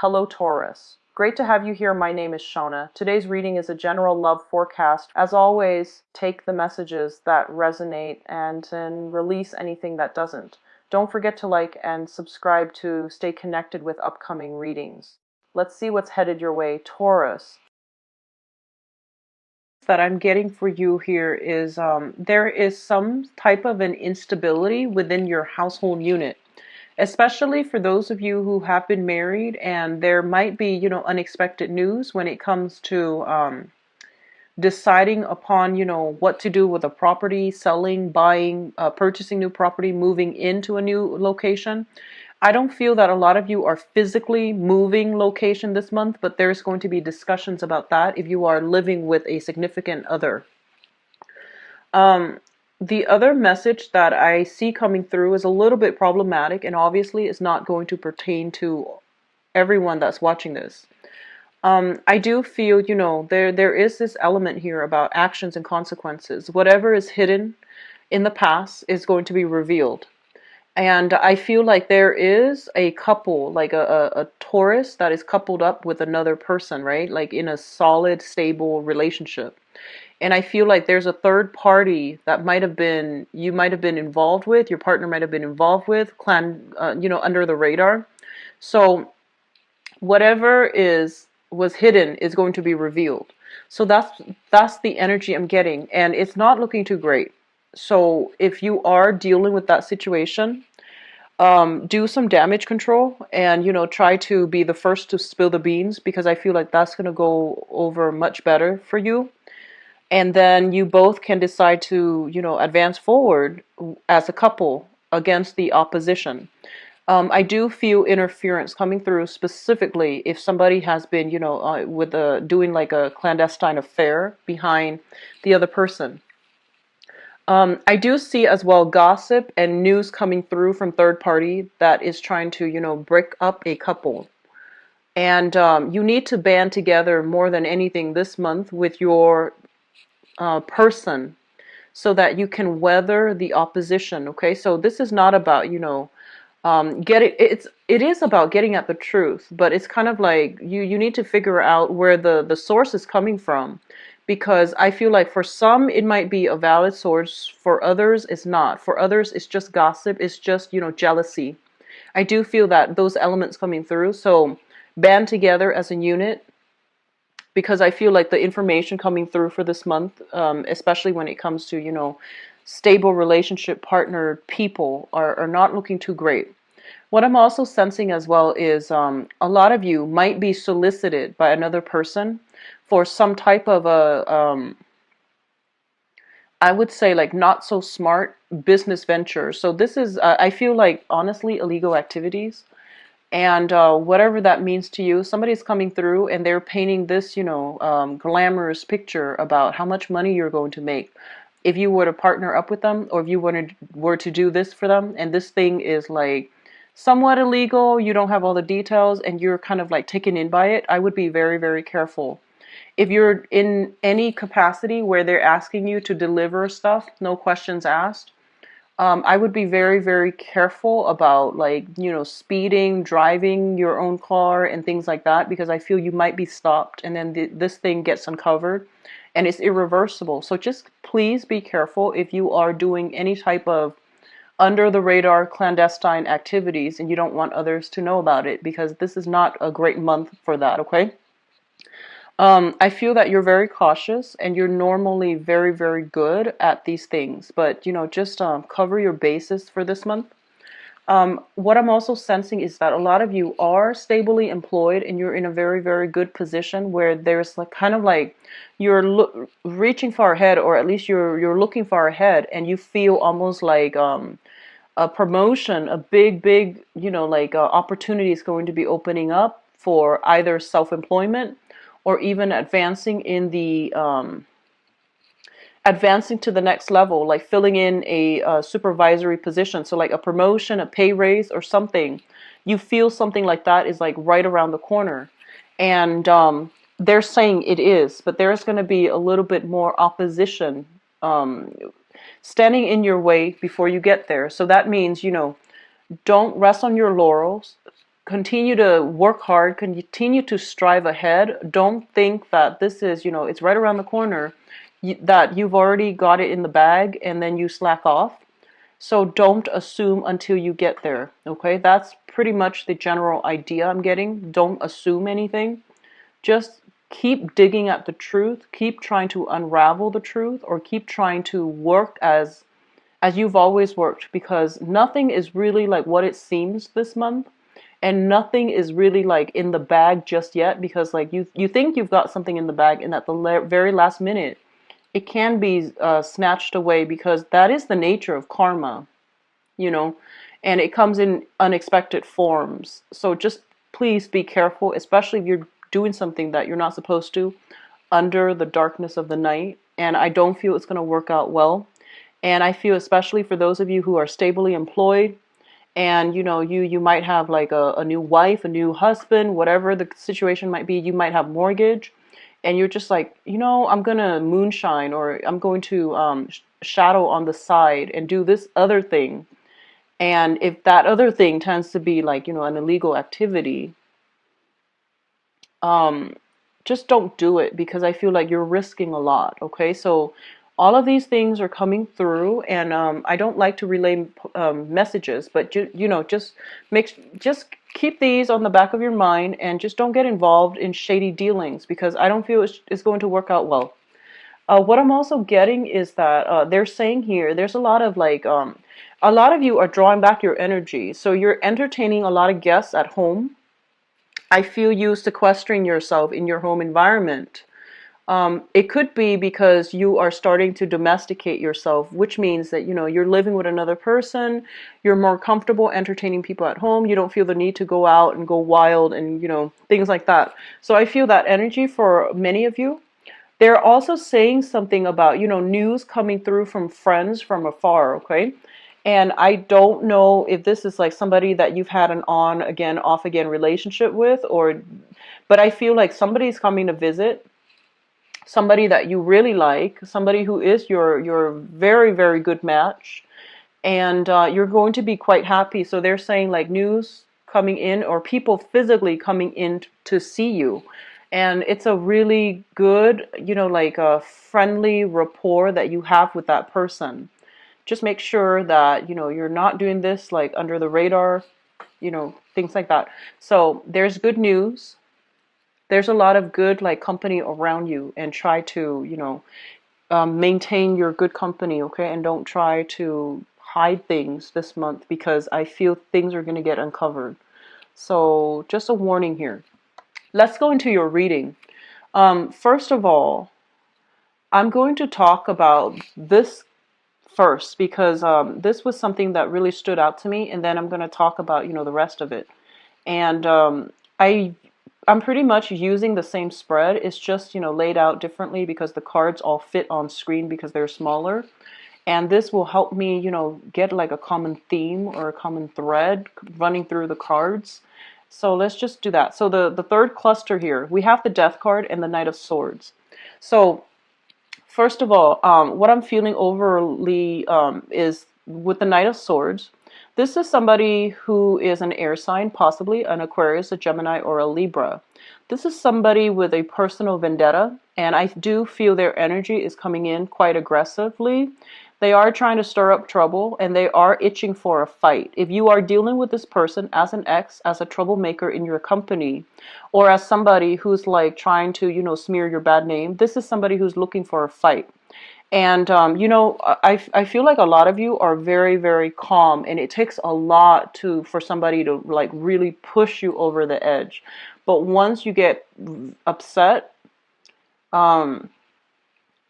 Hello Taurus. Great to have you here. My name is Shona. Today's reading is a general love forecast. As always, take the messages that resonate and then release anything that doesn't. Don't forget to like and subscribe to stay connected with upcoming readings. Let's see what's headed your way, Taurus. That I'm getting for you here is there is some type of an instability within your household unit, especially for those of you who have been married, and there might be, unexpected news when it comes to deciding upon, what to do with a property, selling, buying, purchasing new property, moving into a new location. I don't feel that a lot of you are physically moving location this month, but there's going to be discussions about that if you are living with a significant other. The other message that I see coming through is a little bit problematic, and obviously is not going to pertain to everyone that's watching this. I do feel, there is this element here about actions and consequences. Whatever is hidden in the past is going to be revealed. And I feel like there is a couple, like a Taurus that is coupled up with another person, right? Like in a solid, stable relationship. And I feel like there's a third party that you might have been involved with, your partner might have been involved with, under the radar. So whatever was hidden is going to be revealed. So that's the energy I'm getting, and it's not looking too great. So if you are dealing with that situation, do some damage control and, try to be the first to spill the beans, because I feel like that's going to go over much better for you. And then you both can decide to, advance forward as a couple against the opposition. I do feel interference coming through, specifically if somebody has been, doing like a clandestine affair behind the other person. I do see as well gossip and news coming through from third party that is trying to, break up a couple. And you need to band together more than anything this month with your person so that you can weather the opposition. Okay, so this is not about, it is about getting at the truth, but it's kind of like you need to figure out where the source is coming from. Because I feel like for some it might be a valid source, for others it's not. For others it's just gossip, it's just, jealousy. I do feel that those elements coming through, so band together as a unit, because I feel like the information coming through for this month, especially when it comes to, stable relationship partner people are not looking too great. What I'm also sensing as well is a lot of you might be solicited by another person for some type of I would say like not so smart business venture. So this is, I feel like honestly, illegal activities. And whatever that means to you, somebody's coming through and they're painting this, glamorous picture about how much money you're going to make if you were to partner up with them, or if you were to do this for them. And this thing is like somewhat illegal, you don't have all the details, and you're kind of like taken in by it. I would be very, very careful. If you're in any capacity where they're asking you to deliver stuff, no questions asked, I would be very, very careful about like, speeding, driving your own car and things like that, because I feel you might be stopped and then this thing gets uncovered and it's irreversible. So just please be careful if you are doing any type of under the radar clandestine activities and you don't want others to know about it, because this is not a great month for that, okay? I feel that you're very cautious and you're normally very, very good at these things, but just cover your bases for this month. What I'm also sensing is that a lot of you are stably employed and you're in a very, very good position where there's like kind of like you're reaching far ahead, or at least you're looking far ahead, and you feel almost like a promotion, a big, opportunity is going to be opening up for either self-employment or even advancing in the advancing to the next level, like filling in a supervisory position. So like a promotion, a pay raise, or something. You feel something like that is like right around the corner. And they're saying it is, but there's going to be a little bit more opposition standing in your way before you get there. So that means, don't rest on your laurels. continue to work hard, continue to strive ahead. Don't think that this is, it's right around the corner, that you've already got it in the bag and then you slack off. So don't assume until you get there, okay? That's pretty much the general idea I'm getting. Don't assume anything. Just keep digging at the truth, keep trying to unravel the truth, or keep trying to work as you've always worked, because nothing is really like what it seems this month, and nothing is really like in the bag just yet, because like you think you've got something in the bag, and at the very last minute it can be snatched away, because that is the nature of karma, you know, and it comes in unexpected forms. So just please be careful, especially if you're doing something that you're not supposed to under the darkness of the night. And I don't feel it's going to work out well. And I feel, especially for those of you who are stably employed, and you might have like a new wife, a new husband, whatever the situation might be, you might have mortgage, and you're just like, I'm gonna moonshine, or I'm going to shadow on the side and do this other thing. And if that other thing tends to be like, an illegal activity, um, just don't do it, because I feel like you're risking a lot. Okay, so all of these things are coming through, and I don't like to relay messages, but just keep these on the back of your mind, and just don't get involved in shady dealings, because I don't feel it's going to work out well. What I'm also getting is that they're saying here, there's a lot of like, a lot of you are drawing back your energy, so you're entertaining a lot of guests at home. I feel you sequestering yourself in your home environment. It could be because you are starting to domesticate yourself, which means that, you're living with another person, you're more comfortable entertaining people at home, you don't feel the need to go out and go wild and, things like that. So I feel that energy for many of you. They're also saying something about, news coming through from friends from afar, okay? And I don't know if this is like somebody that you've had an on again, off again relationship with, but I feel like somebody's coming to visit, somebody that you really like, somebody who is your very, very good match, and you're going to be quite happy. So they're saying like news coming in, or people physically coming in to see you. And it's a really good, like a friendly rapport that you have with that person. Just make sure that, you're not doing this like under the radar, things like that. So there's good news. There's a lot of good like company around you, and try to, maintain your good company, okay? And don't try to hide things this month, because I feel things are going to get uncovered. So just a warning here. Let's go into your reading. First of all, I'm going to talk about this first, because this was something that really stood out to me, and then I'm going to talk about, the rest of it. And I'm pretty much using the same spread. It's just, laid out differently, because the cards all fit on screen because they're smaller. And this will help me, get like a common theme or a common thread running through the cards. So let's just do that. So the third cluster here, we have the Death card and the Knight of Swords. So first of all, what I'm feeling overly is with the Knight of Swords. This is somebody who is an air sign, possibly an Aquarius, a Gemini, or a Libra. This is somebody with a personal vendetta, and I do feel their energy is coming in quite aggressively. They are trying to stir up trouble, and they are itching for a fight. If you are dealing with this person as an ex, as a troublemaker in your company, or as somebody who's like trying to, smear your bad name, this is somebody who's looking for a fight. And, I feel like a lot of you are very, very calm, and it takes a lot for somebody to like really push you over the edge. But once you get upset,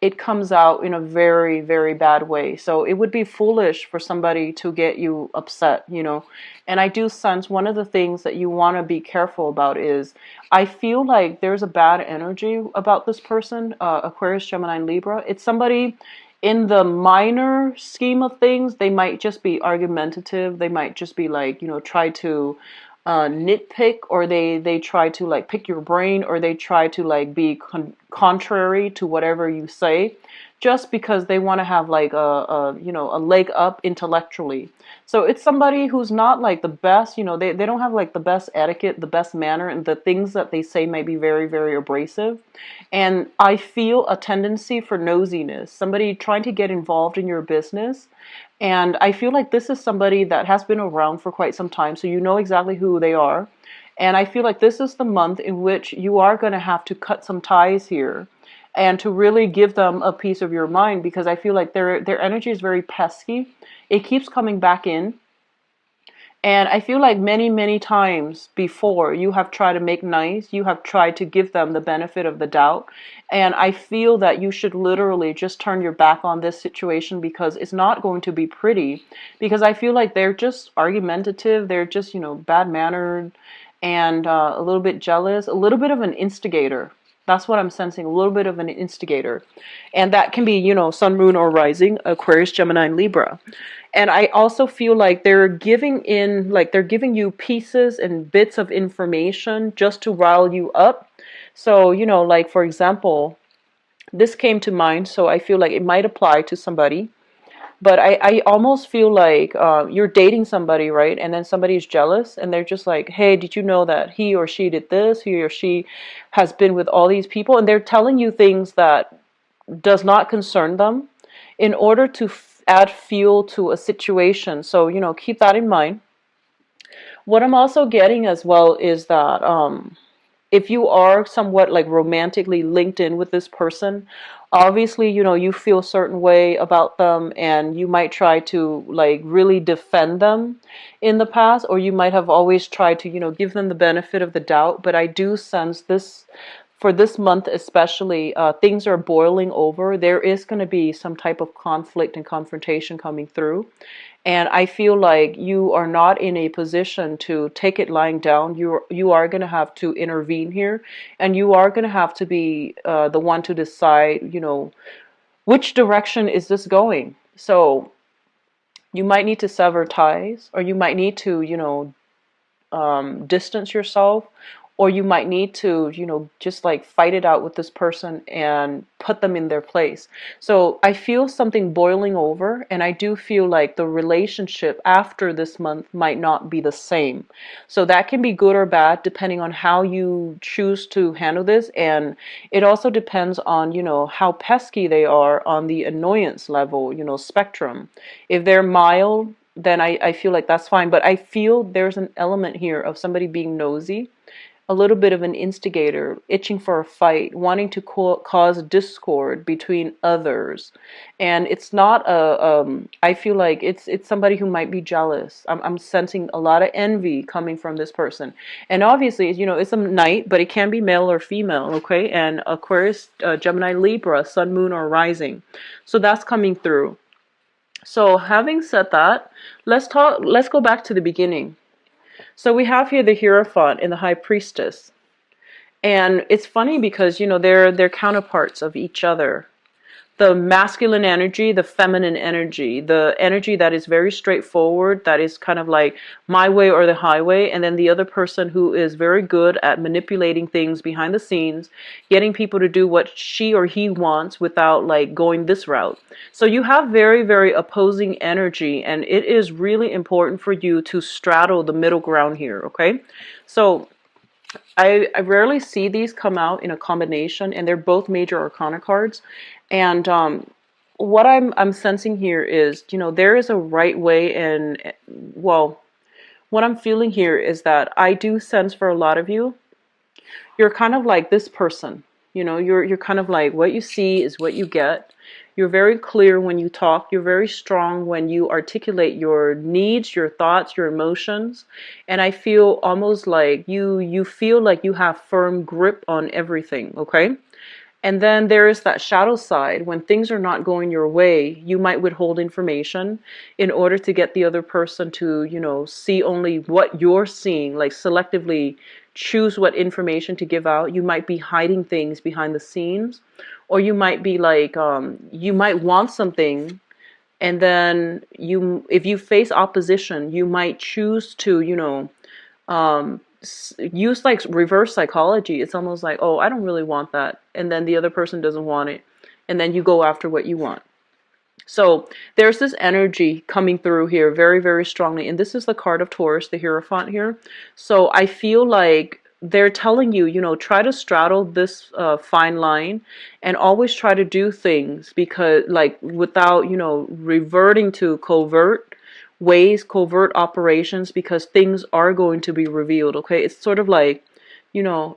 it comes out in a very, very bad way. So it would be foolish for somebody to get you upset, And I do sense one of the things that you want to be careful about is, I feel like there's a bad energy about this person, Aquarius, Gemini, and Libra. It's somebody in the minor scheme of things. They might just be argumentative. They might just be like, try to nitpick, or they try to like pick your brain, or they try to like be contrary to whatever you say, just because they want to have like a leg up intellectually. So it's somebody who's not like the best, they don't have like the best etiquette, the best manner, and the things that they say may be very, very abrasive. And I feel a tendency for nosiness, somebody trying to get involved in your business. And I feel like this is somebody that has been around for quite some time, so you know exactly who they are. And I feel like this is the month in which you are going to have to cut some ties here and to really give them a piece of your mind, because I feel like their energy is very pesky. It keeps coming back in. And I feel like many, many times before you have tried to make nice, you have tried to give them the benefit of the doubt. And I feel that you should literally just turn your back on this situation, because it's not going to be pretty. Because I feel like they're just argumentative, they're just, bad mannered, and a little bit jealous, a little bit of an instigator. That's what I'm sensing, a little bit of an instigator. And that can be, sun, moon, or rising, Aquarius, Gemini, and Libra. And I also feel like they're giving you pieces and bits of information just to rile you up. So, like for example, this came to mind, so I feel like it might apply to somebody. But I almost feel like you're dating somebody, right? And then somebody's jealous and they're just like, hey, did you know that he or she did this? He or she has been with all these people. And they're telling you things that does not concern them in order to add fuel to a situation. So, keep that in mind. What I'm also getting as well is that if you are somewhat like romantically linked in with this person, obviously, you feel a certain way about them, and you might try to like really defend them in the past, or you might have always tried to, give them the benefit of the doubt. But I do sense this for this month especially, things are boiling over. There is going to be some type of conflict and confrontation coming through. And I feel like you are not in a position to take it lying down. You are going to have to intervene here, and you are going to have to be the one to decide, which direction is this going. So you might need to sever ties, or you might need to, distance yourself, or you might need to, just like fight it out with this person and put them in their place. So I feel something boiling over, and I do feel like the relationship after this month might not be the same. So that can be good or bad depending on how you choose to handle this. And it also depends on, how pesky they are on the annoyance level, spectrum. If they're mild, then I feel like that's fine. But I feel there's an element here of somebody being nosy, a little bit of an instigator, itching for a fight, wanting to cause discord between others. And it's not I feel like it's somebody who might be jealous. I'm sensing a lot of envy coming from this person. And obviously, it's a night, but it can be male or female, okay? And Aquarius, Gemini, Libra, sun, moon, or rising. So that's coming through. So having said that, let's go back to the beginning. So we have here the Hierophant and the High Priestess. And it's funny because, they're counterparts of each other. The masculine energy, the feminine energy, the energy that is very straightforward, that is kind of like my way or the highway, and then the other person who is very good at manipulating things behind the scenes, getting people to do what she or he wants without like going this route. So you have very, very opposing energy, and it is really important for you to straddle the middle ground here, okay? So I rarely see these come out in a combination, and they're both major arcana cards. And what I'm sensing here is, there is a right way, and well, what I'm feeling here is that I do sense for a lot of you, you're kind of like this person. You're kind of like, what you see is what you get. You're very clear when you talk. You're very strong when you articulate your needs, your thoughts, your emotions. And I feel almost like you feel like you have firm grip on everything, okay? And then there is that shadow side. When things are not going your way, you might withhold information in order to get the other person to, see only what you're seeing, like selectively choose what information to give out. You might be hiding things behind the scenes, or you might be like, you might want something, and then if you face opposition, you might choose to, use like reverse psychology. It's almost like, oh, I don't really want that, and then the other person doesn't want it, and then you go after what you want. So there's this energy coming through here very, very strongly. And this is the card of Taurus, the Hierophant here. So I feel like they're telling you, try to straddle this fine line and always try to do things because, like, without, reverting to covert ways, covert operations, because things are going to be revealed, okay? It's sort of like,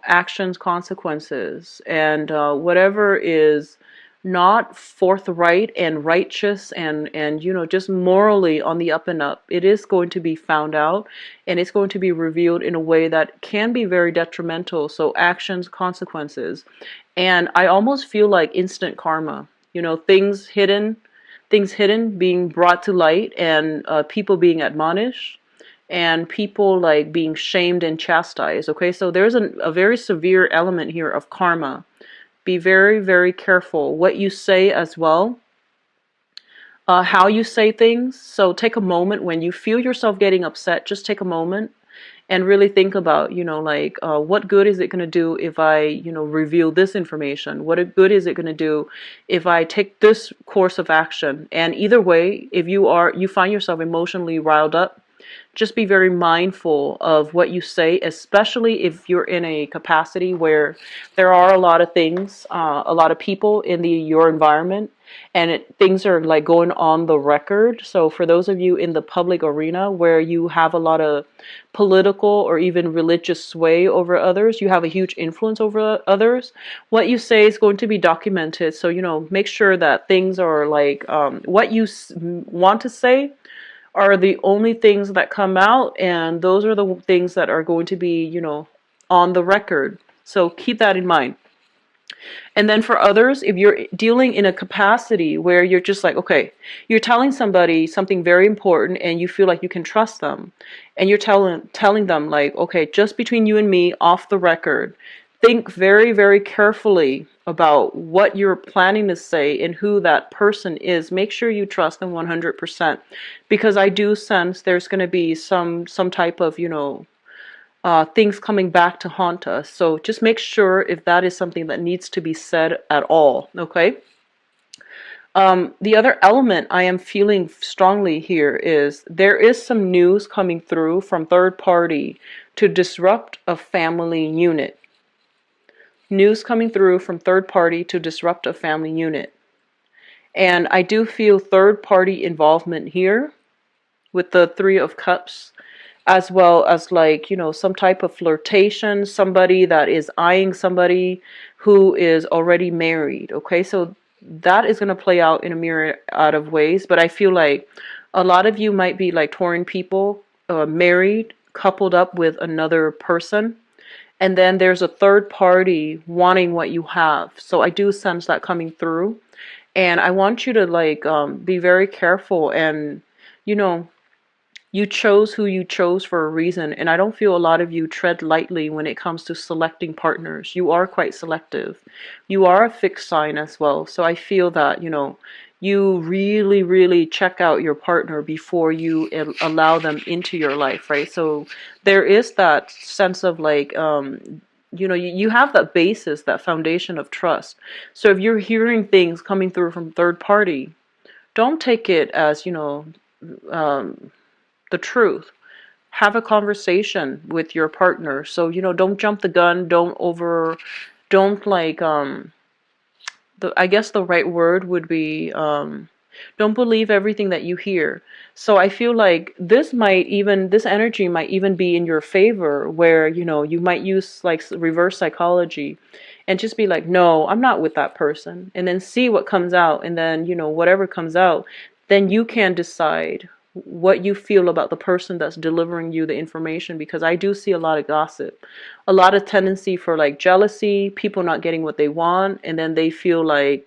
actions, consequences, and whatever is not forthright and righteous and just morally on the up and up, it is going to be found out, and it's going to be revealed in a way that can be very detrimental. So actions, consequences, and I almost feel like instant karma, things hidden being brought to light, and people being admonished, and people like being shamed and chastised. Okay, so there's a very severe element here of karma. Be very, very careful what you say as well, how you say things. So take a moment when you feel yourself getting upset, just take a moment and really think about, what good is it going to do if I, reveal this information? What good is it going to do if I take this course of action? And either way, if you find yourself emotionally riled up, just be very mindful of what you say, especially if you're in a capacity where there are a lot of things, a lot of people in your environment, and things are like going on the record. So for those of you in the public arena where you have a lot of political or even religious sway over others, you have a huge influence over others, what you say is going to be documented. So, make sure that things are like what you want to say are the only things that come out, and those are the things that are going to be, on the record. So keep that in mind. And then for others, if you're dealing in a capacity where you're just like, okay, you're telling somebody something very important and you feel like you can trust them, and you're telling them like, okay, just between you and me, off the record, think very, very carefully about what you're planning to say and who that person is. Make sure you trust them 100%, because I do sense there's going to be some type of, things coming back to haunt us. So just make sure if that is something that needs to be said at all, okay? The other element I am feeling strongly here is there is some news coming through from third party to disrupt a family unit. News coming through from third party to disrupt a family unit. And I do feel third party involvement here with the Three of Cups, as well as like, some type of flirtation, somebody that is eyeing somebody who is already married. Okay, so that is going to play out in a myriad of ways, but I feel like a lot of you might be like Taurean people, married, coupled up with another person, and then there's a third party wanting what you have. So I do sense that coming through, and I want you to like be very careful. And you chose who you chose for a reason, and I don't feel a lot of you tread lightly when it comes to selecting partners. You are quite selective. You are a fixed sign as well, so I feel that you really, really check out your partner before you allow them into your life, right? So there is that sense of like, you have that basis, that foundation of trust. So if you're hearing things coming through from third party, don't take it as, the truth. Have a conversation with your partner. So, don't jump the gun, don't like, I guess the right word would be, don't believe everything that you hear. So I feel like this energy might even be in your favor, where, you might use like reverse psychology and just be like, no, I'm not with that person. And then see what comes out. And then, whatever comes out, then you can decide what you feel about the person that's delivering you the information, because I do see a lot of gossip, a lot of tendency for like jealousy, people not getting what they want, and then they feel like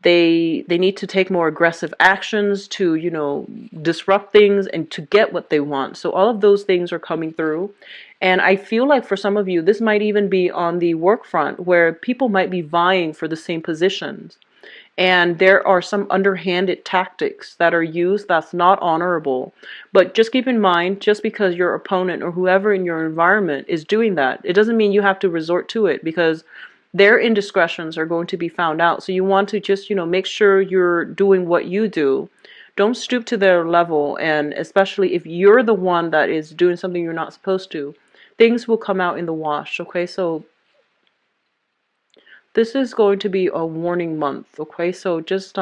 they need to take more aggressive actions to disrupt things and to get what they want. So all of those things are coming through, and I feel like for some of you this might even be on the work front, where people might be vying for the same positions. And there are some underhanded tactics that are used that's not honorable. But just keep in mind, just because your opponent or whoever in your environment is doing that, it doesn't mean you have to resort to it, because their indiscretions are going to be found out. So you want to just, make sure you're doing what you do. Don't stoop to their level, and especially if you're the one that is doing something you're not supposed to, things will come out in the wash, okay? So this is going to be a warning month, okay? So just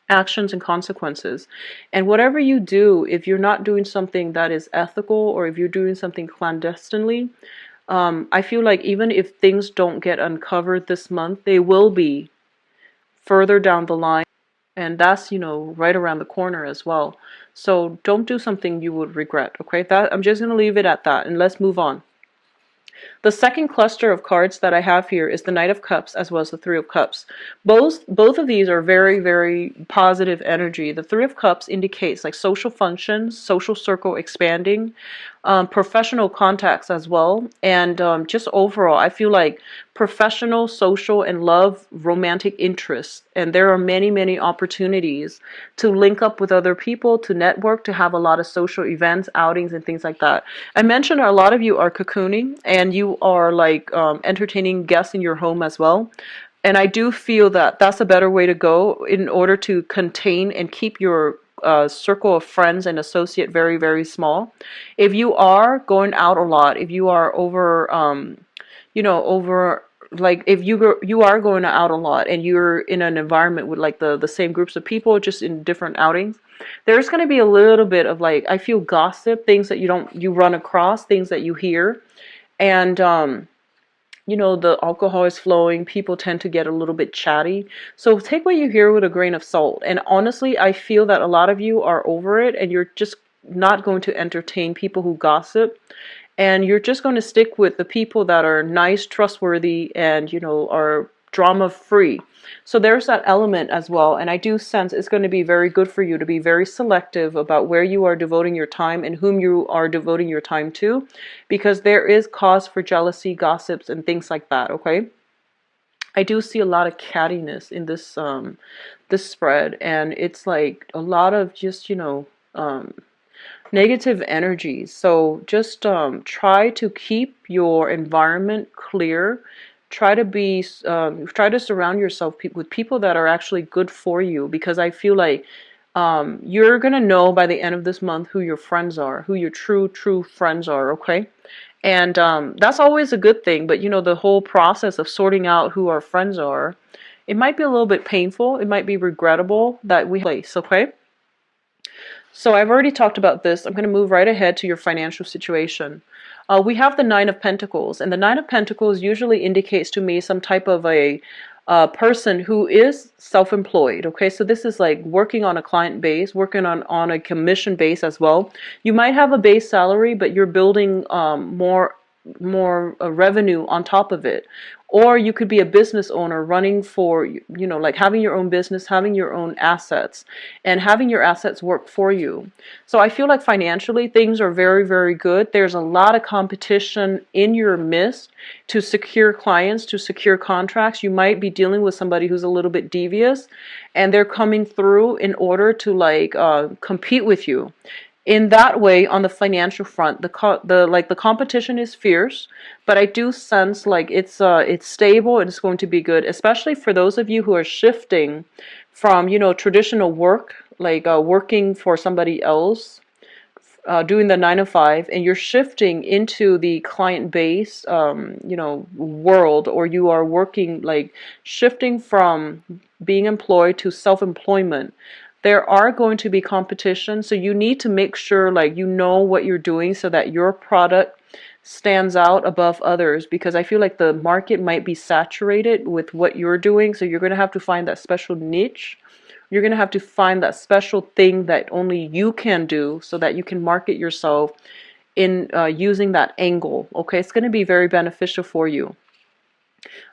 actions and consequences. And whatever you do, if you're not doing something that is ethical or if you're doing something clandestinely, I feel like even if things don't get uncovered this month, they will be further down the line. And that's, right around the corner as well. So don't do something you would regret, okay? That I'm just going to leave it at that, and let's move on. The second cluster of cards that I have here is the Knight of Cups as well as the Three of Cups. Both of these are very, very positive energy. The Three of Cups indicates like social functions, social circle expanding, professional contacts as well, and just overall, I feel like professional, social, and love, romantic interests. And there are many, many opportunities to link up with other people, to network, to have a lot of social events, outings, and things like that. I mentioned a lot of you are cocooning and you are like entertaining guests in your home as well. And I do feel that that's a better way to go in order to contain and keep your circle of friends and associate very, very small. If you are going out a lot, if you are over like if you are going out a lot and you're in an environment with like the same groups of people just in different outings, there's going to be a little bit of like, I feel, gossip, things that you run across, things that you hear, and the alcohol is flowing, people tend to get a little bit chatty. So take what you hear with a grain of salt. And honestly, I feel that a lot of you are over it and you're just not going to entertain people who gossip. And you're just going to stick with the people that are nice, trustworthy, and, are drama free. So there's that element as well. And I do sense it's going to be very good for you to be very selective about where you are devoting your time and whom you are devoting your time to, because there is cause for jealousy, gossips, and things like that, okay? I do see a lot of cattiness in this spread, and it's like a lot of just, negative energies. So just try to keep your environment clear. Try to surround yourself with people that are actually good for you, because I feel like you're gonna know by the end of this month who your friends are, who your true friends are. Okay. And that's always a good thing, but the whole process of sorting out who our friends are, it might be a little bit painful, it might be regrettable that we place, okay? So I've already talked about this. I'm going to move right ahead to your financial situation. We have the Nine of Pentacles, and the Nine of Pentacles usually indicates to me some type of a person who is self-employed. Okay, so this is like working on a client base, working on a commission base as well. You might have a base salary, but you're building more revenue on top of it. Or you could be a business owner running for, like having your own business, having your own assets, and having your assets work for you. So I feel like financially things are very, very good. There's a lot of competition in your midst to secure clients, to secure contracts. You might be dealing with somebody who's a little bit devious, and they're coming through in order to like compete with you. In that way, on the financial front, the competition is fierce, but I do sense like it's stable and it's going to be good, especially for those of you who are shifting from traditional work, like working for somebody else, doing the 9 to 5, and you're shifting into the client base, world, or you are working like shifting from being employed to self-employment. There are going to be competition, so you need to make sure like what you're doing so that your product stands out above others, because I feel like the market might be saturated with what you're doing, so you're going to have to find that special niche. You're going to have to find that special thing that only you can do so that you can market yourself in using that angle. Okay, it's going to be very beneficial for you.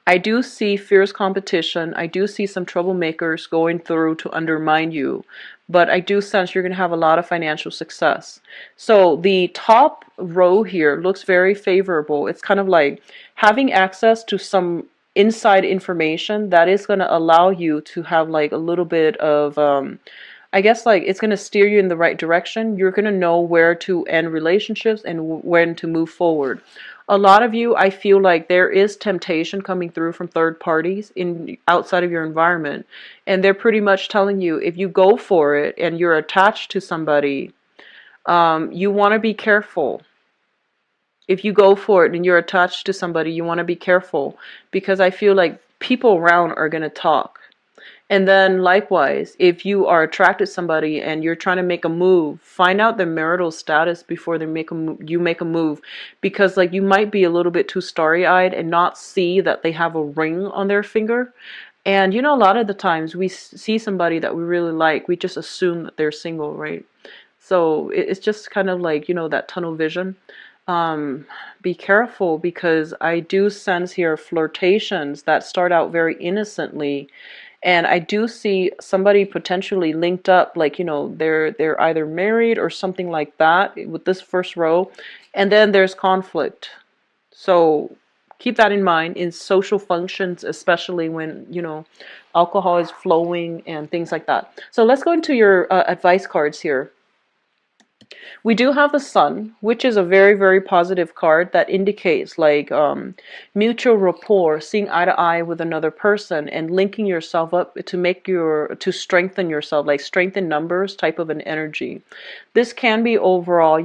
I do see fierce competition. I do see some troublemakers going through to undermine you, but I do sense you're going to have a lot of financial success. So the top row here looks very favorable. It's kind of like having access to some inside information that is going to allow you to have like a little bit of I guess like it's going to steer you in the right direction. You're going to know where to end relationships and when to move forward. A lot of you, I feel like there is temptation coming through from third parties in outside of your environment, and they're pretty much telling you if you go for it and you're attached to somebody, you want to be careful. If you go for it and you're attached to somebody, you want to be careful because I feel like people around are going to talk. And then likewise, if you are attracted to somebody and you're trying to make a move, find out their marital status before they you make a move, because like you might be a little bit too starry-eyed and not see that they have a ring on their finger. And a lot of the times we see somebody that we really like, we just assume that they're single, right? So it's just kind of like, that tunnel vision. Be careful because I do sense here flirtations that start out very innocently, and I do see somebody potentially linked up, like, they're either married or something like that with this first row, and then there's conflict. So keep that in mind in social functions, especially when, alcohol is flowing and things like that. So let's go into your advice cards here. We do have the Sun, which is a very, very positive card that indicates like mutual rapport, seeing eye to eye with another person and linking yourself up to strengthen yourself, like strengthen numbers type of an energy. This can be overall,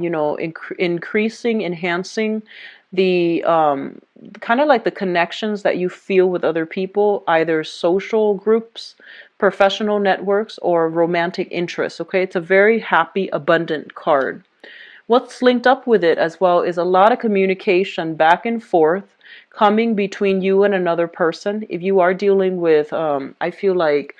increasing, enhancing the kind of like the connections that you feel with other people, either social groups, professional networks, or romantic interests. Okay, it's a very happy, abundant card. What's linked up with it as well is a lot of communication back and forth coming between you and another person. If you are dealing with, I feel like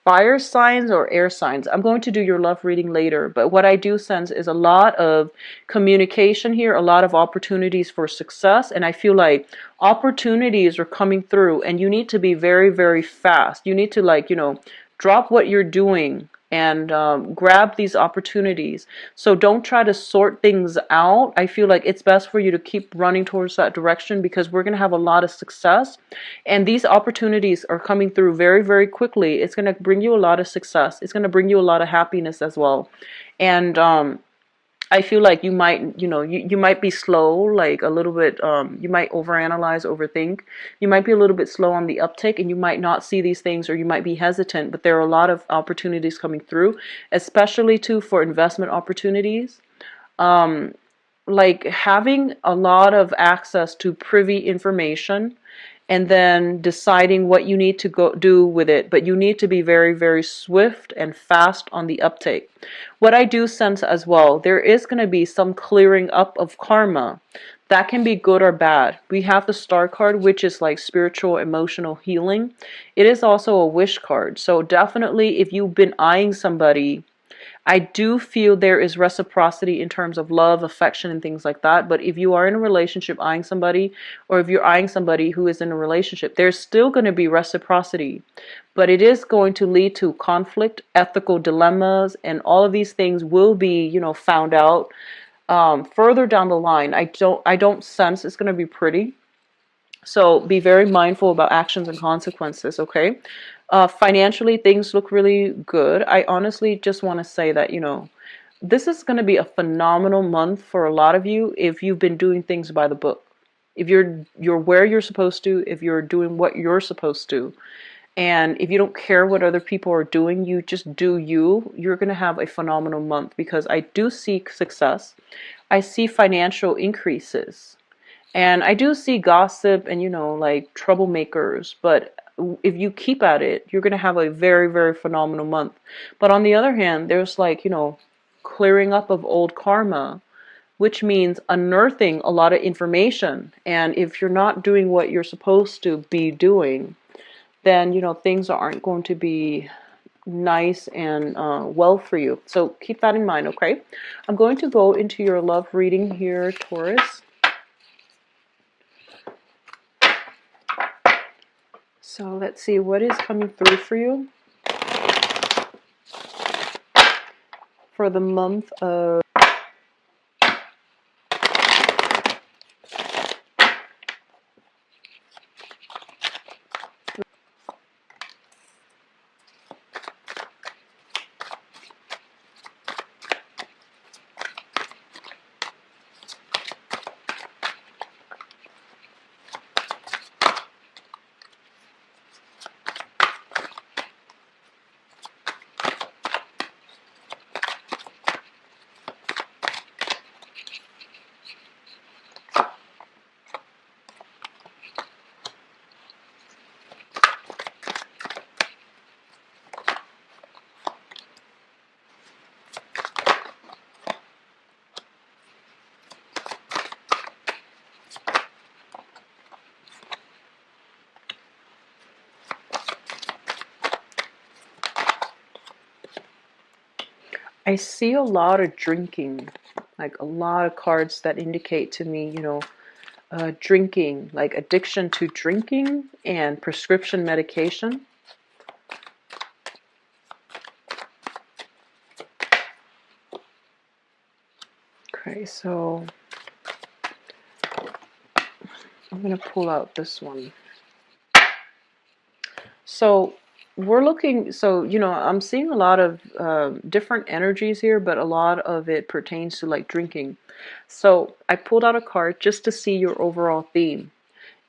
fire signs or air signs. I'm going to do your love reading later, but what I do sense is a lot of communication here, a lot of opportunities for success, and I feel like opportunities are coming through and you need to be very, very fast. You need to drop what you're doing and grab these opportunities. So don't try to sort things out. I feel like it's best for you to keep running towards that direction because we're going to have a lot of success. And these opportunities are coming through very, very quickly. It's going to bring you a lot of success. It's going to bring you a lot of happiness as well. And I feel like you might, you might be slow, like a little bit, you might overanalyze, overthink. You might be a little bit slow on the uptake and you might not see these things or you might be hesitant, but there are a lot of opportunities coming through, especially too for investment opportunities. Like having a lot of access to privy information and then deciding what you need to go do with it. But you need to be very, very swift and fast on the uptake. What I do sense as well, there is going to be some clearing up of karma. That can be good or bad. We have the Star card, which is like spiritual, emotional healing. It is also a wish card. So definitely if you've been eyeing somebody, I do feel there is reciprocity in terms of love, affection, and things like that. But if you are in a relationship eyeing somebody, or if you're eyeing somebody who is in a relationship, there's still going to be reciprocity. But it is going to lead to conflict, ethical dilemmas, and all of these things will be, found out further down the line. I don't sense it's going to be pretty. So be very mindful about actions and consequences, okay? Financially, things look really good. I honestly just want to say that, this is going to be a phenomenal month for a lot of you if you've been doing things by the book. If you're where you're supposed to, if you're doing what you're supposed to, and if you don't care what other people are doing, you just do you, you're going to have a phenomenal month because I do see success. I see financial increases. And I do see gossip and, like troublemakers, but if you keep at it, you're going to have a very, very phenomenal month. But on the other hand, there's like, clearing up of old karma, which means unearthing a lot of information. And if you're not doing what you're supposed to be doing, then, things aren't going to be nice and well for you. So keep that in mind, okay? I'm going to go into your love reading here, Taurus. So let's see what is coming through for you for the month of I see a lot of drinking, like a lot of cards that indicate to me, drinking, like addiction to drinking and prescription medication. Okay, so I'm going to pull out this one. So I'm seeing a lot of different energies here, but a lot of it pertains to like drinking. So I pulled out a card just to see your overall theme.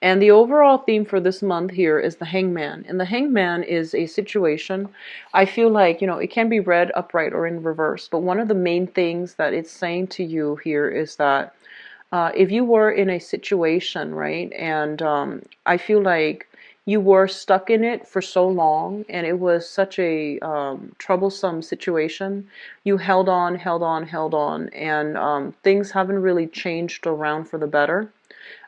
And the overall theme for this month here is the Hangman. And the Hangman is a situation, I feel like, it can be read upright or in reverse. But one of the main things that it's saying to you here is that if you were in a situation, right, and I feel like you were stuck in it for so long and it was such a troublesome situation, you held on, held on, held on, and things haven't really changed around for the better.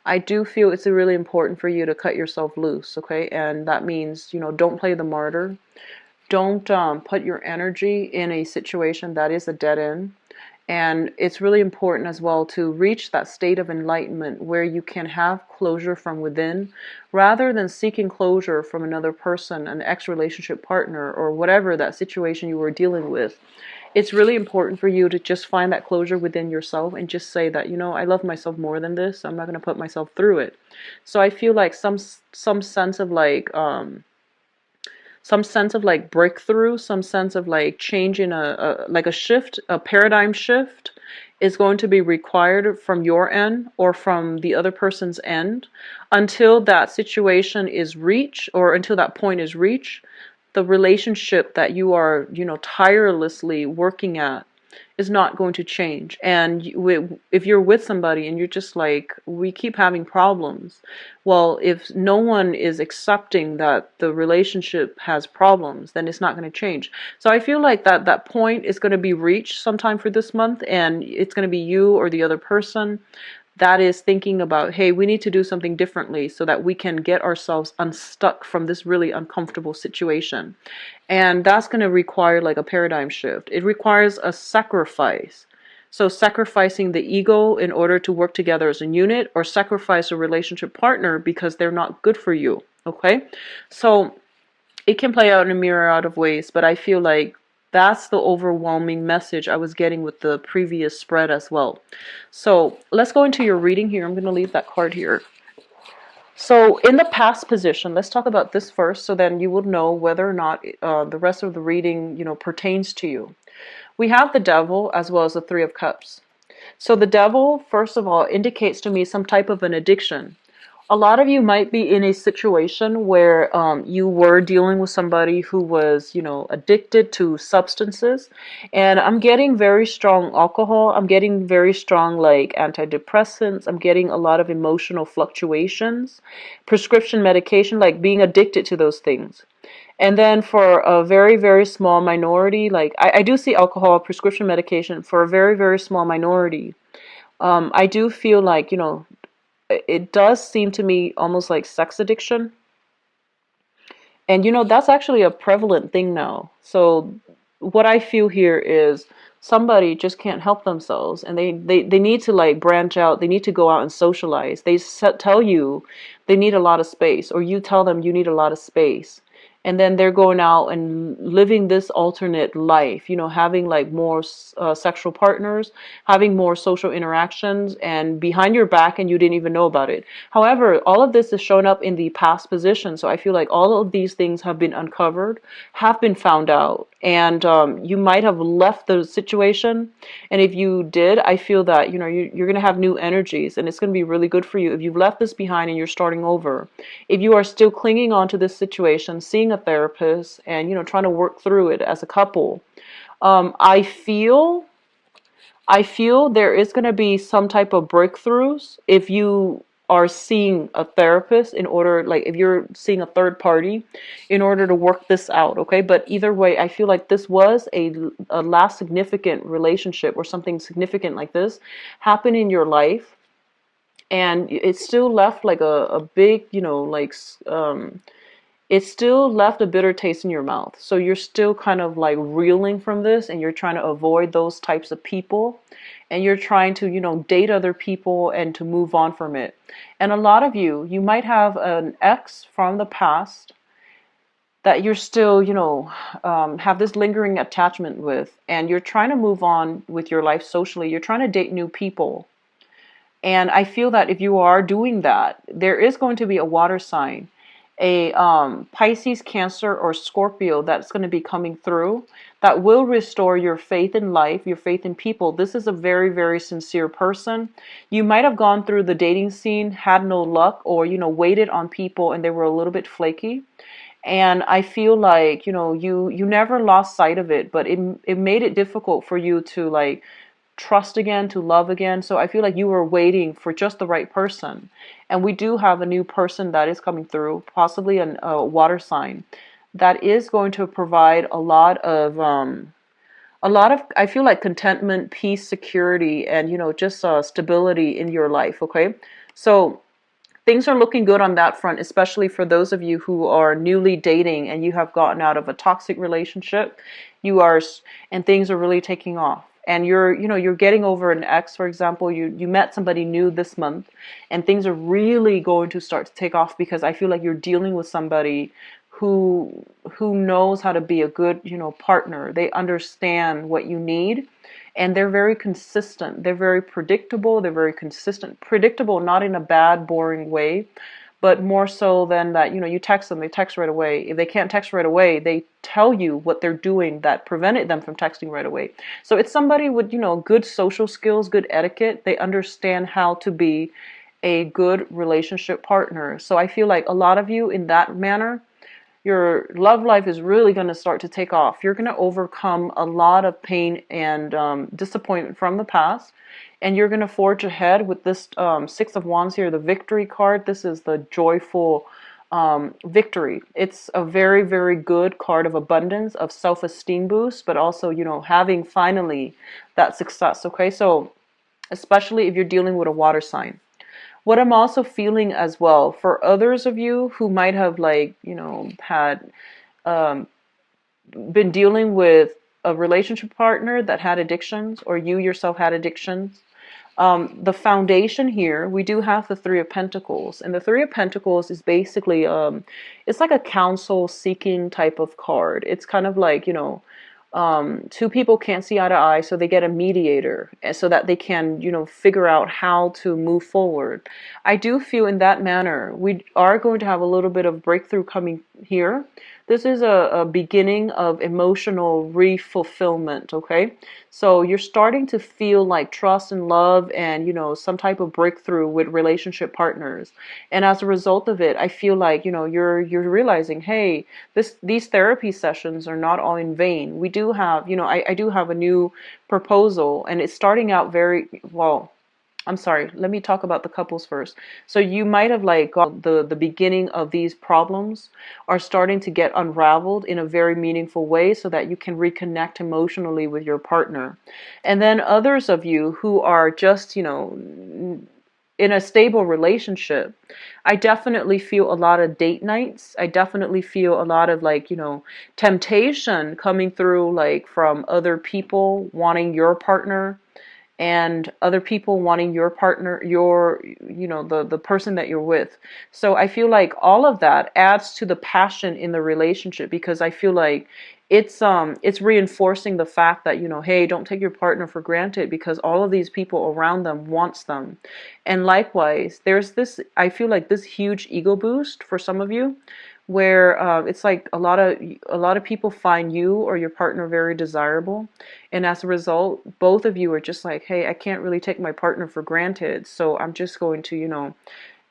I do feel it's really important for you to cut yourself loose, okay? And that means, don't play the martyr. Don't put your energy in a situation that is a dead end. And it's really important as well to reach that state of enlightenment where you can have closure from within rather than seeking closure from another person, an ex-relationship partner, or whatever that situation you were dealing with. It's really important for you to just find that closure within yourself and just say that, I love myself more than this. I'm not going to put myself through it. So I feel like some sense of like breakthrough, some sense of like change in a shift, a paradigm shift is going to be required from your end or from the other person's end until that situation is reached, or until that point is reached. The relationship that you are, tirelessly working at is not going to change. And if you're with somebody and you're just like, we keep having problems, well, if no one is accepting that the relationship has problems, then it's not going to change. So I feel like that point is going to be reached sometime for this month, and it's going to be you or the other person that is thinking about, hey, we need to do something differently so that we can get ourselves unstuck from this really uncomfortable situation. And that's going to require like a paradigm shift. It requires a sacrifice. So sacrificing the ego in order to work together as a unit, or sacrifice a relationship partner because they're not good for you. Okay? So it can play out in a myriad of ways, but I feel like that's the overwhelming message I was getting with the previous spread as well. So let's go into your reading here. I'm going to leave that card here. So in the past position, let's talk about this first, so then you will know whether or not the rest of the reading, pertains to you. We have the Devil as well as the Three of Cups. So the Devil, first of all, indicates to me some type of an addiction. A lot of you might be in a situation where you were dealing with somebody who was, addicted to substances. And I'm getting very strong alcohol. I'm getting very strong, like, antidepressants. I'm getting a lot of emotional fluctuations, prescription medication, like being addicted to those things. And then for a very, very small minority, like I do see alcohol, prescription medication for a very, very small minority. I do feel like, it does seem to me almost like sex addiction. And that's actually a prevalent thing now. So what I feel here is somebody just can't help themselves, and they need to like branch out. They need to go out and socialize. They tell you they need a lot of space, or you tell them you need a lot of space. And then they're going out and living this alternate life, having like more sexual partners, having more social interactions, and behind your back, and you didn't even know about it. However, all of this is shown up in the past position. So I feel like all of these things have been uncovered, have been found out, and you might have left the situation. And if you did, I feel that, you're going to have new energies, and it's going to be really good for you if you've left this behind and you're starting over. If you are still clinging on to this situation, seeing a therapist and, trying to work through it as a couple, I feel there is going to be some type of breakthroughs if you are seeing a therapist, in order, like if you're seeing a third party in order to work this out, okay? But either way, I feel like this was a last significant relationship, or something significant like this happened in your life, and it still left like a big, it still left a bitter taste in your mouth. So you're still kind of like reeling from this, and you're trying to avoid those types of people, and you're trying to, date other people and to move on from it. And a lot of you might have an ex from the past that you're still, have this lingering attachment with, and you're trying to move on with your life socially. You're trying to date new people. And I feel that if you are doing that, there is going to be a water sign, a Pisces, Cancer, or Scorpio that's going to be coming through that will restore your faith in life, your faith in people. This is a very, very sincere person. You might have gone through the dating scene, had no luck, or, waited on people and they were a little bit flaky. And I feel like, you never lost sight of it, but it made it difficult for you to like trust again, to love again. So I feel like you were waiting for just the right person. And we do have a new person that is coming through, possibly a water sign, that is going to provide a lot of, I feel like, contentment, peace, security, and, just stability in your life. Okay. So things are looking good on that front, especially for those of you who are newly dating and you have gotten out of a toxic relationship. You are, and things are really taking off. And you're getting over an ex, for example. You met somebody new this month, and things are really going to start to take off, because I feel like you're dealing with somebody who knows how to be a good, partner. They understand what you need, and they're very consistent. They're very predictable. They're very consistent. Predictable, not in a bad, boring way, but more so than that, you text them, they text right away. If they can't text right away, they tell you what they're doing that prevented them from texting right away. So it's somebody with, good social skills, good etiquette. They understand how to be a good relationship partner. So I feel like a lot of you in that manner, your love life is really going to start to take off. You're going to overcome a lot of pain and disappointment from the past, and you're going to forge ahead with this Six of Wands here, the victory card. This is the joyful victory. It's a very, very good card of abundance, of self-esteem boost, but also, having finally that success. Okay, so especially if you're dealing with a water sign. What I'm also feeling as well, for others of you who might have had um, been dealing with a relationship partner that had addictions, or you yourself had addictions, the foundation here, we do have the Three of Pentacles. And the Three of Pentacles is basically, it's like a counsel seeking type of card. It's kind of like, two people can't see eye to eye, so they get a mediator so that they can, figure out how to move forward. I do feel in that manner, we are going to have a little bit of breakthrough coming here. This is a beginning of emotional refulfillment, okay? So you're starting to feel like trust and love and, some type of breakthrough with relationship partners. And as a result of it, I feel like, you're realizing, hey, these therapy sessions are not all in vain. We do have, I do have a new proposal, and it's starting out very well. I'm sorry, let me talk about the couples first. So you might have got the beginning of these problems are starting to get unraveled in a very meaningful way, so that you can reconnect emotionally with your partner. And then others of you who are just, in a stable relationship, I definitely feel a lot of date nights. I definitely feel a lot of temptation coming through, from other people wanting your partner, and other people wanting your partner, the person that you're with. So I feel like all of that adds to the passion in the relationship, because I feel like it's reinforcing the fact that, hey, don't take your partner for granted, because all of these people around them wants them. And likewise, there's this, I feel like, this huge ego boost for some of you, where it's like a lot of people find you or your partner very desirable, and as a result, both of you are just like, hey, I can't really take my partner for granted, so I'm just going to,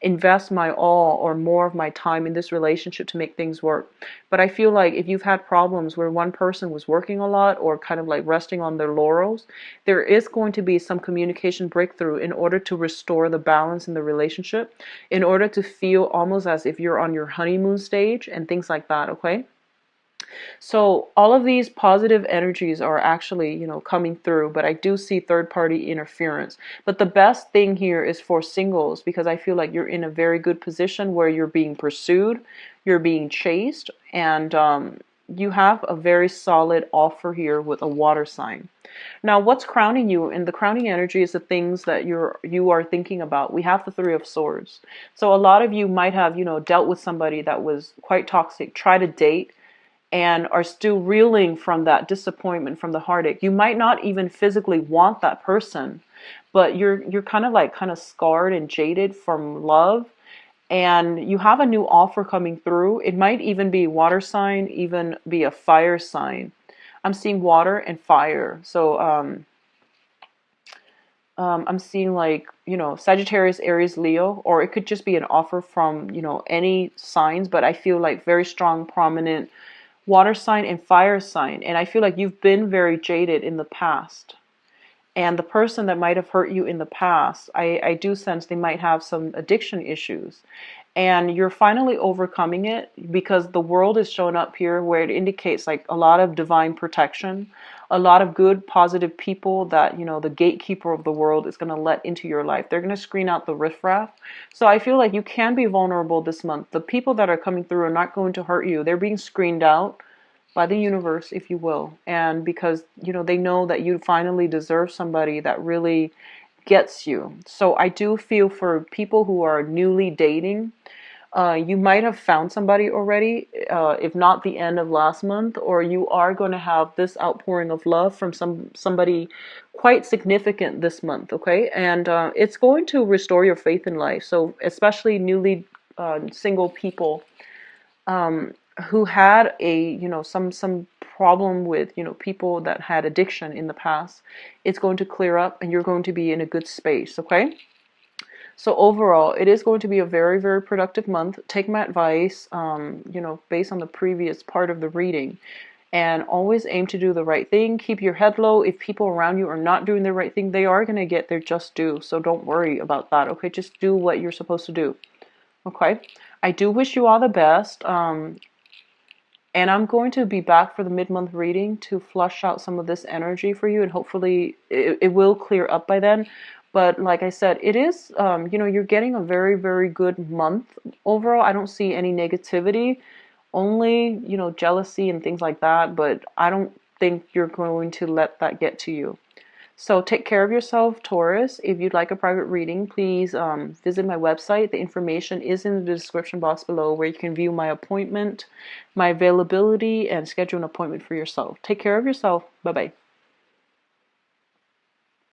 invest my all or more of my time in this relationship to make things work. But I feel like if you've had problems where one person was working a lot or kind of like resting on their laurels, there is going to be some communication breakthrough in order to restore the balance in the relationship, in order to feel almost as if you're on your honeymoon stage and things like that, okay? So all of these positive energies are actually, coming through, but I do see third party interference. But the best thing here is for singles, because I feel like you're in a very good position where you're being pursued. you're being chased, and you have a very solid offer here with a water sign. Now, what's crowning you? And the crowning energy is the things that you are thinking about. We have the Three of Swords. So a lot of you might have, dealt with somebody that was quite toxic, try to date, and are still reeling from that disappointment, from the heartache. You might not even physically want that person, but you're kind of scarred and jaded from love, and you have a new offer coming through. It might even be water sign, even be a fire sign. I'm seeing water and fire. So I'm seeing like, Sagittarius, Aries, Leo, or it could just be an offer from, any signs, but I feel like very strong, prominent water sign and fire sign. And I feel like you've been very jaded in the past. And the person that might have hurt you in the past, I do sense they might have some addiction issues. And you're finally overcoming it, because the world is showing up here where it indicates like a lot of divine protection, a lot of good, positive people that, the gatekeeper of the world is going to let into your life. They're going to screen out the riffraff. So I feel like you can be vulnerable this month. The people that are coming through are not going to hurt you. They're being screened out by the universe, if you will. And because, they know that you finally deserve somebody that really gets you. So I do feel for people who are newly dating, you might have found somebody already, if not the end of last month, or you are going to have this outpouring of love from somebody quite significant this month, okay? And it's going to restore your faith in life. So especially newly single people, who had a, some problem with, people that had addiction in the past, it's going to clear up and you're going to be in a good space, okay? So overall, it is going to be a very, very productive month. Take my advice, based on the previous part of the reading, and always aim to do the right thing. Keep your head low. If people around you are not doing the right thing, they are going to get their just due. So don't worry about that, okay? Just do what you're supposed to do, okay? I do wish you all the best. And I'm going to be back for the mid-month reading to flush out some of this energy for you, and hopefully it will clear up by then. But like I said, it is, you're getting a very, very good month. Overall, I don't see any negativity, only, jealousy and things like that. But I don't think you're going to let that get to you. So take care of yourself, Taurus. If you'd like a private reading, please visit my website. The information is in the description box below, where you can view my appointment, my availability, and schedule an appointment for yourself. Take care of yourself. Bye-bye.